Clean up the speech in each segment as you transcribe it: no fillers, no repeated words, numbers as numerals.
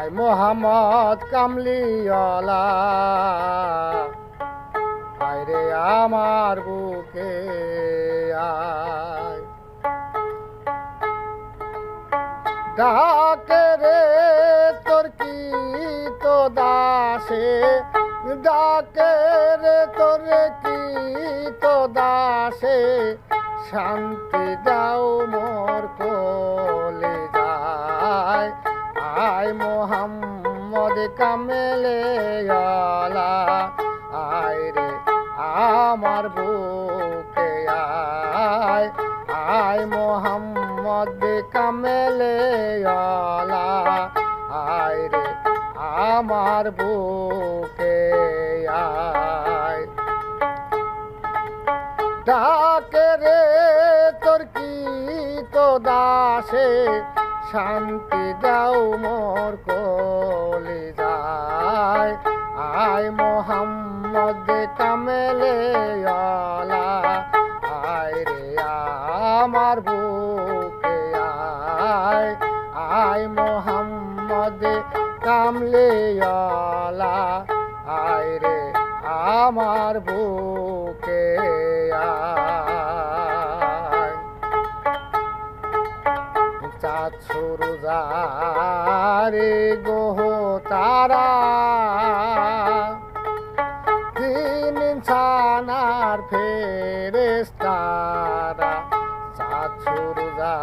আয় মোহাম্মদ কামলিওয়ালা, আয় রে আমার বুকে আয়। ডাকে রে তোর কি তো দাসে, ডাকে রে তোর কি তো দাসে, শান্তি দাও মোর কোলে যায়। আয় মোহাম্মদ কামলিওয়ালা, আয় রে আমার বুকে আয়। আয় মোহাম্মদ কামলিওয়ালা, আয় রে আমার বুকে আয়। ডাকে রে তোর কি তো দাসে, শান্তি দাও মোর কোলে যায়। আয় মোহাম্মদ কামলিওয়ালা, আয় রে আমার বুকে আয়। আয় মোহাম্মদ কামলিওয়ালা, আয় রে আমার বুকে আয়। চাঁদ সূরুজারে গোহ তারা, দিন ইনসানার ফেরেশতারা। চাঁদ সূরুজা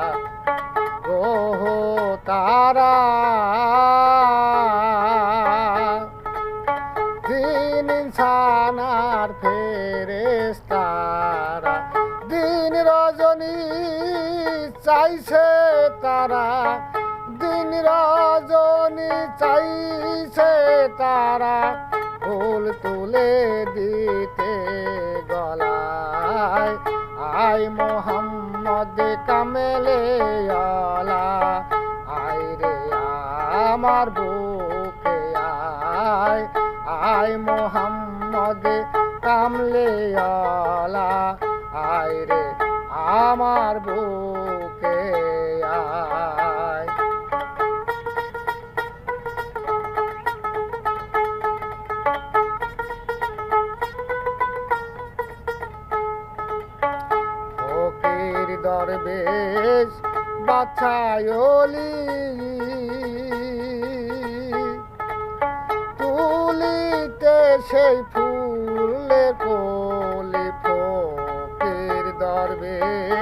গোহ তারা, দিন ইনসানার ফেরেশতারা। দিন রজনী চাইছে তারা, দিন রজনী চাইছে তারা, ফুল তুলে দিতে গলায়। আয় মোহাম্মদ কামলিওয়ালা, আয় রে আমার বুকে আয়। আয় মোহাম্মদ কামলিওয়ালা, আয় রে আমার বুকে আয়। ফকির দরবেশ বাছায়লি, তুলিতে সেই ফুলের কলি। ফকির দরবেশ